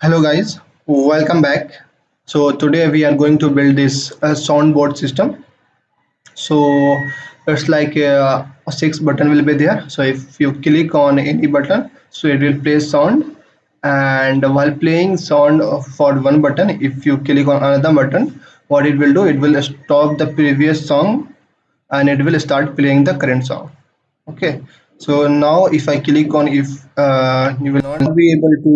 Hello guys, welcome back. So today we are going to build this soundboard system. So it's like a six button will be there. So if you click on any button, so it will play sound. And while playing sound for one button, if you click on another button, what it will do, it will stop the previous song and it will start playing the current song. Okay. So now if I click on if you will not be able to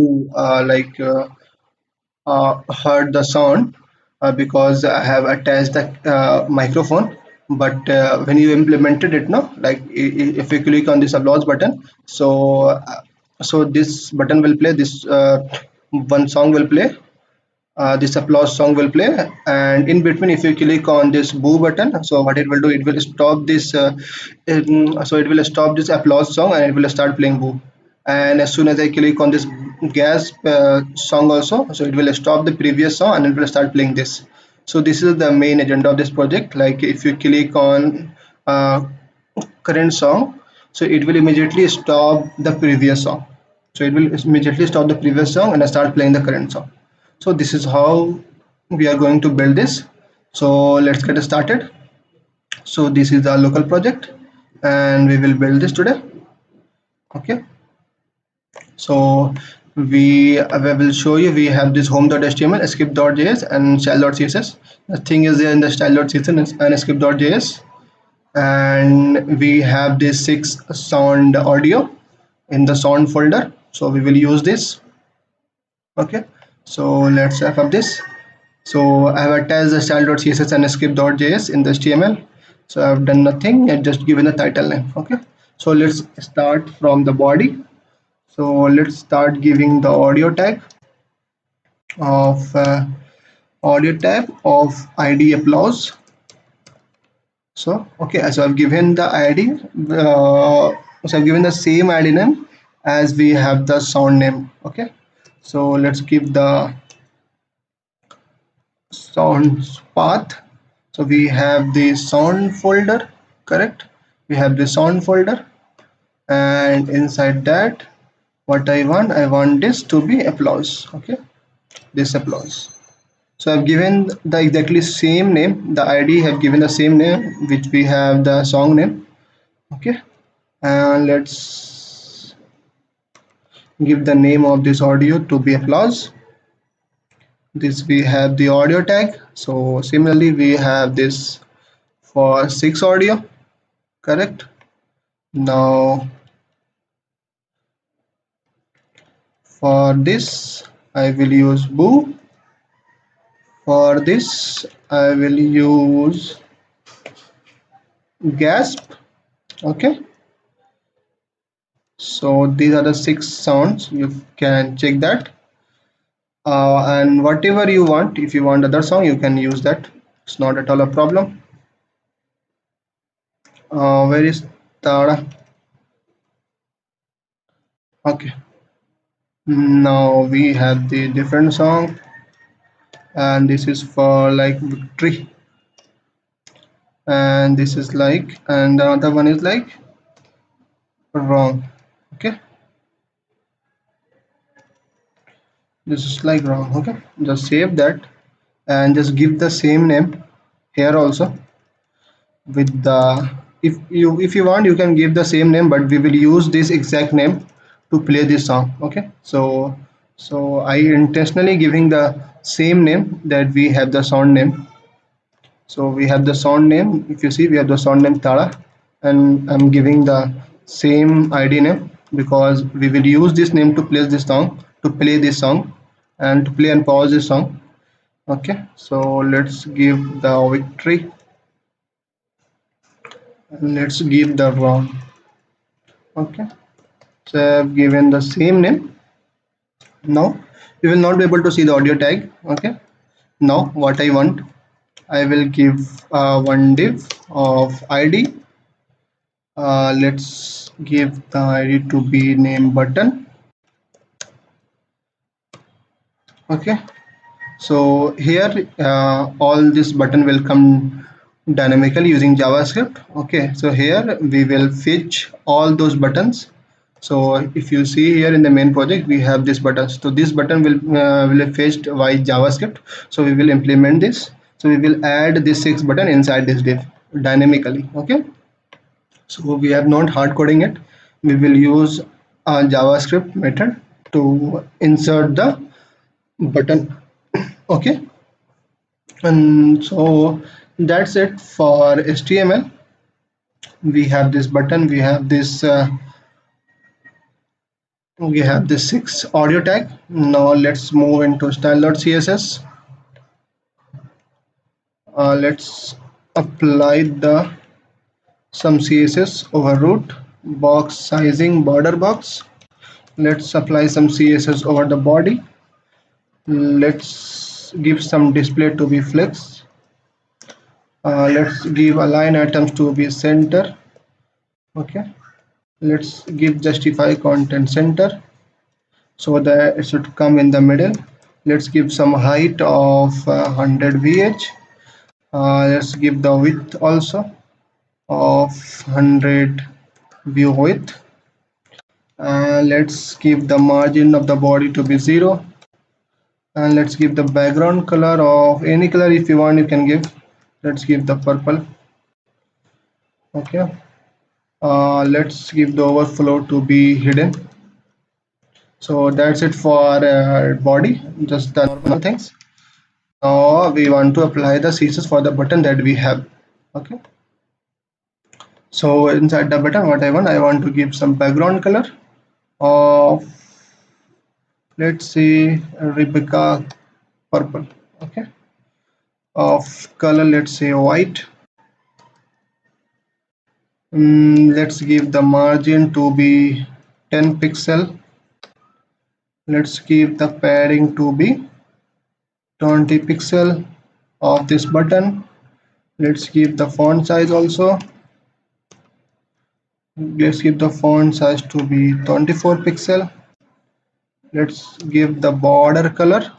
heard the sound because I have attached the microphone. But when you implemented it, no, like if you click on this applause button, so this button will play. This one song will play. This applause song will play, and in between, if you click on this boo button, so what it will do, it will stop this. So it will stop this applause song, and it will start playing boo. And as soon as I click on this gas song also, so it will stop the previous song and it will start playing this. So this is the main agenda of this project. Like if you click on current song, so it will immediately stop the previous song. So it will immediately stop the previous song and start playing the current song. So this is how we are going to build this. So let's get started. So this is the local project and we will build this today. Okay. So we will show you, we have this home.html, script.js and style.css. The thing is there in the style.css and script.js, and we have this 6 sound audio in the sound folder, so we will use this. Okay, so let's wrap up this. So I have attached the style.css and script.js in the HTML. So I've done nothing, I just given the title name. Okay, so let's start from the body. So let's start giving the audio tag of id applause. So okay, so I've given the id, so I've given the same id name as we have the sound name. Okay, so let's give the sound path. So we have the sound folder, correct? We have the sound folder, and inside that, what I want this to be applause. Okay, this applause. So I've given the exactly same name. The ID have given the same name which we have the song name. Okay, and let's give the name of this audio to be applause. This we have the audio tag. So similarly we have this for 6 audio, correct? Now for this I will use boo. For this I will use gasp. Okay, so these are the 6 sounds, you can check that. And whatever you want, if you want other song you can use that, it's not at all a problem. Where is Tara? Okay, now we have the different song, and this is for like victory, and this is like, and the other one is like wrong. Okay, this is like wrong. Okay, just save that and just give the same name here also with the, if you want you can give the same name, but we will use this exact name to play this song. Okay, so I intentionally giving the same name that we have the sound name. So we have the sound name, if you see we have the sound name Tara, and I'm giving the same id name because we will use this name to play this song, and to play and pause this song. Okay, so let's give the victory, and let's give the wrong. Okay, so I've given the same name. Now we will not be able to see the audio tag. Okay, now what I want, I will give one div of id. Let's give the id to be name button. Okay, so here all this button will come dynamically using JavaScript. Okay, so here we will fetch all those buttons. So if you see here in the main project, we have this button. So this button will be fetched by JavaScript. So we will implement this. So we will add this 6 button inside this div dynamically. Okay. So we have not hard coding it. We will use a JavaScript method to insert the button. Okay. And so that's it for HTML. We have this button. We have this 6 audio tag. Now let's move into style.css. Let's apply the some CSS over root, box sizing, border box. Let's apply some CSS over the body. Let's give some display to be flex. Let's give align items to be center. Okay. Let's give justify content center so that it should come in the middle. Let's give some height of 100 vh. Let's give the width also of 100 view width. Let's give the margin of the body to be 0, and let's give the background color of any color. If you want, you can give. Let's give the purple. Okay. Let's give the overflow to be hidden. So that's it for body, just the normal things. Now we want to apply the CSS for the button that we have. Okay. So inside the button, what I want to give some background color of, let's say, Rebecca purple. Okay. Of color, let's say white. Let's give the margin to be 10 pixel. Let's give the padding to be 20 pixel of this button. Let's give the font size also. Let's give the font size to be 24 pixel. Let's give the border color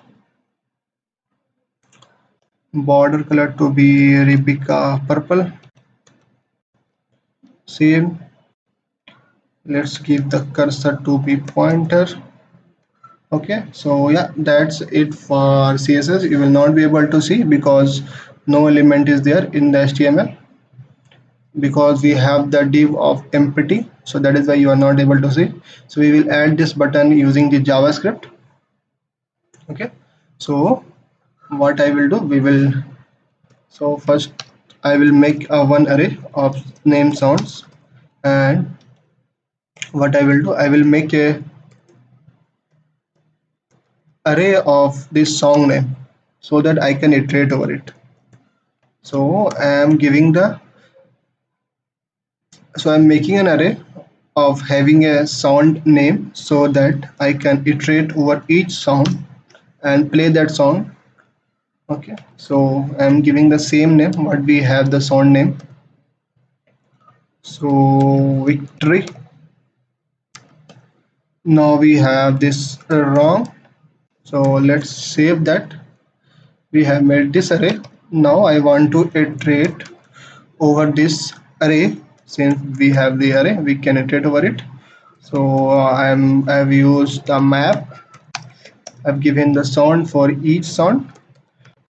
to be Rebecca purple. Same. Let's give the cursor to be pointer. Okay, so yeah, that's it for CSS. You will not be able to see because no element is there in the HTML, because we have the div of empty, so that is why you are not able to see. So we will add this button using the JavaScript. Okay, so what I will do, so first I will make a one array of name sounds, and what I will do, I will make a array of this song name so that I can iterate over it. So I'm making an array of having a sound name so that I can iterate over each sound and play that song. Okay, so I'm giving the same name what we have the sound name. So victory. Now we have this wrong. So let's save that. We have made this array. Now I want to iterate over this array. Since we have the array, we can iterate over it. So I've used a map. I've given the sound for each sound.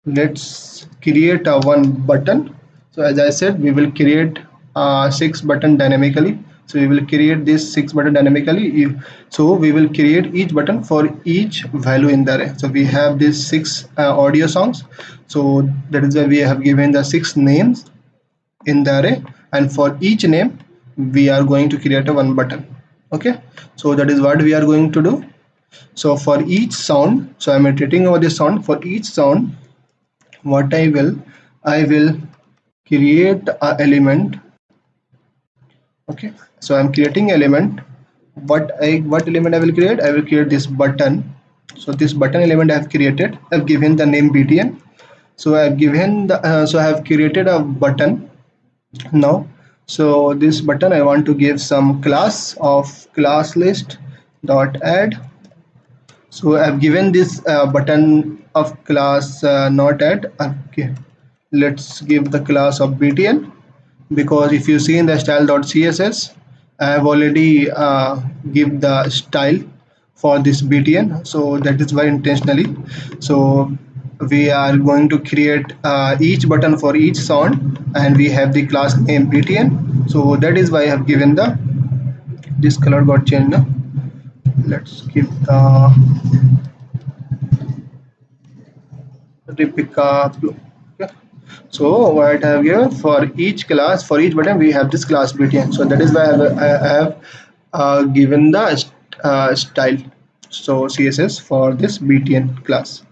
Let's create a one button. So as I said, we will create 6 button dynamically. So we will create this 6 button dynamically. So we will create each button for each value in the array. So we have these 6 audio songs. So that is why we have given the 6 names in the array, and for each name we are going to create a one button. Okay, so that is what we are going to do. So for each sound, so I'm iterating over this sound. For each sound, what I will create a element. Okay, so I'm creating element. What element I will create? I will create this button. So this button element I have created. I've given the name btn. So I've given the I have created a button now. So this button I want to give some class of class list dot add. So I've given this button of class not add. Okay, let's give the class of btn, because if you see in the style.css, I have already give the style for this BTN, so that is why intentionally. So we are going to create each button for each sound, and we have the class name BTN. So that is why I have given the this color got changed now. Let's give the replica blue. Okay. So what I have given for each class, for each button, we have this class BTN. So that is why I have given the style. So CSS for this BTN class.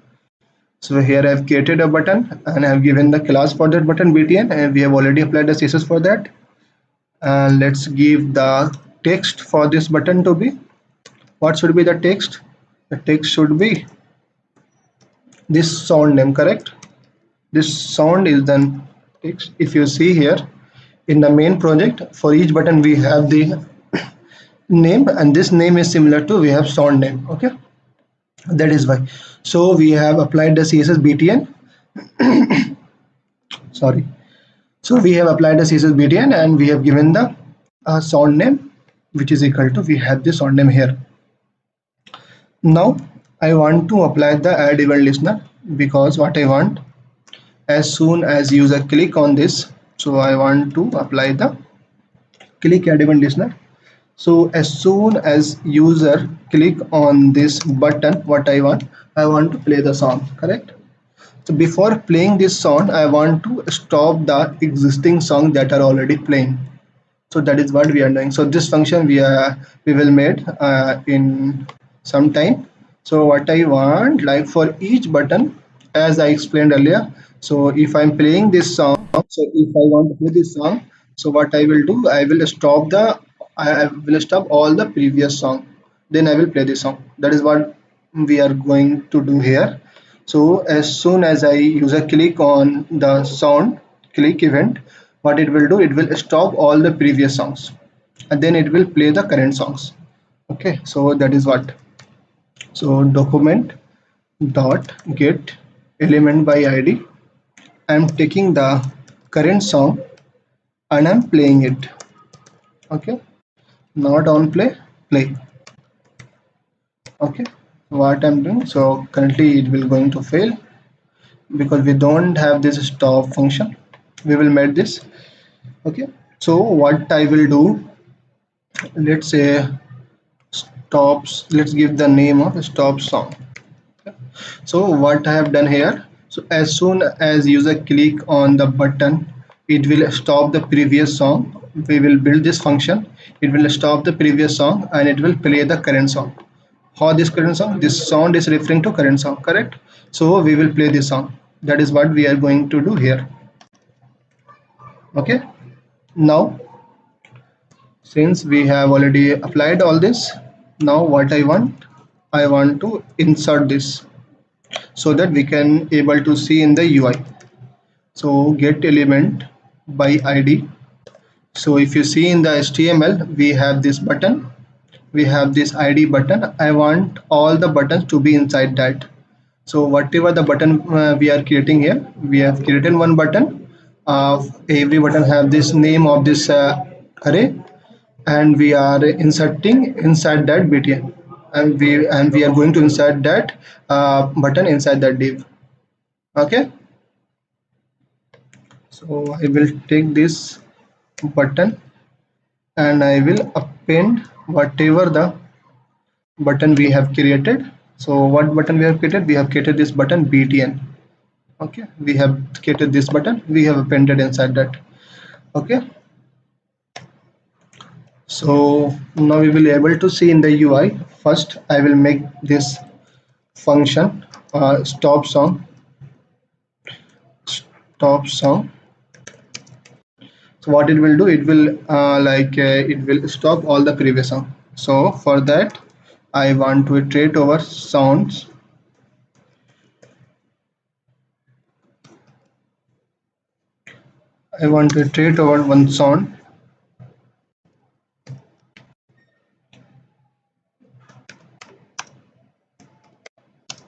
So here I have created a button and I have given the class for that button BTN, and we have already applied the CSS for that. Let's give the text for this button to be. What should be the text? The text should be this sound name, correct? This sound is the text. If you see here in the main project, for each button we have the name, and this name is similar to we have sound name. Okay, that is why. So we have applied the CSS BTN. Sorry. So we have applied the CSS BTN and we have given the sound name, which is equal to we have this sound name here. Now I want to apply the add event listener, because what I want, as soon as user click on this, so I want to apply the click add event listener. So as soon as user click on this button, what I want to play the song, correct? So before playing this song, I want to stop the existing song that are already playing. So that is what we are doing. So this function we will make in some time. So what I want, like for each button, as I explained earlier, so if I'm playing this song, so if I want to play this song, so what I will do, I will stop all the previous song, then I will play this song. That is what we are going to do here. So as soon as I user click on the sound click event, what it will do, it will stop all the previous songs and then it will play the current songs. Okay, so that is what. So document dot get element by id, I'm taking the current song and I'm playing it. Okay, not on play, play. Okay, what I'm doing, so currently it will going to fail because we don't have this stop function. We will make this. Okay, so what I will do, let's say stops, let's give the name of stop song. So what I have done here, so as soon as user click on the button, it will stop the previous song. We will build this function, it will stop the previous song and it will play the current song. How this current song, this sound is referring to current song, correct? So we will play this song. That is what we are going to do here. Okay, now since we have already applied all this, now what I want to insert this so that we can able to see in the UI. So get element by id. So if you see in the HTML, we have this button, we have this id button. I want all the buttons to be inside that. So whatever the button we are creating here, we have created one button. Every button have this name of this array, and we are inserting inside that btn, and we are going to insert that button inside that div. Okay, so I will take this button and I will append whatever the button we have created. So what button we have created, we have created this button btn. Okay, we have created this button, we have appended inside that. Okay, so now we will be able to see in the UI. First I will make this function stop song. Stop song. So what it will do, it will it will stop all the previous song. So for that I want to iterate over sounds. I want to iterate over one sound.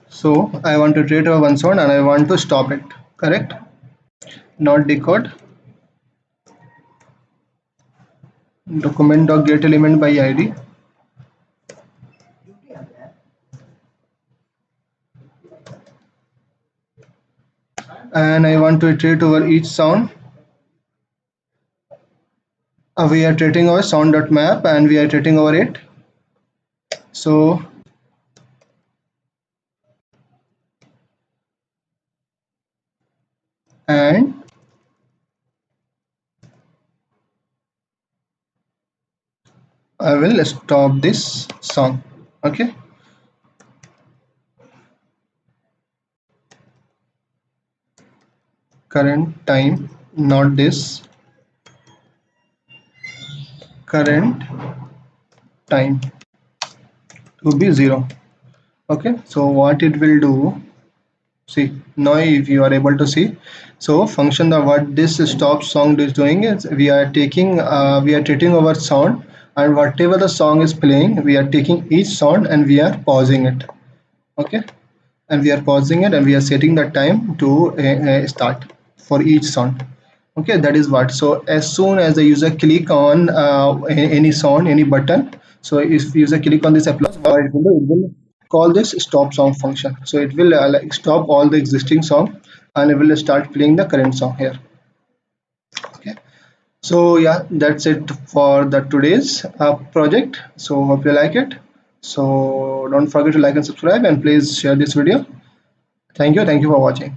So I want to iterate over one sound and I want to stop it, correct? Not decode, document dot get element by id, and I want to iterate over each sound. We are iterating over sound dot map, and we are iterating over it. So and I will stop this song. Okay, current time, not this, current time to be 0. Okay, so what it will do, see now if you are able to see, so function the what this stop song is doing is we are treating our sound, and whatever the song is playing we are taking each sound and we are pausing it. Okay, and we are pausing it and we are setting the time to start for each sound. Okay, that is what. So as soon as the user click on any sound, any button, so if user click on this applause, what it will call this stop song function. So it will like stop all the existing song and it will start playing the current song here. Okay, so yeah, that's it for the today's project. So hope you like it. So don't forget to like and subscribe, and please share this video. Thank you for watching.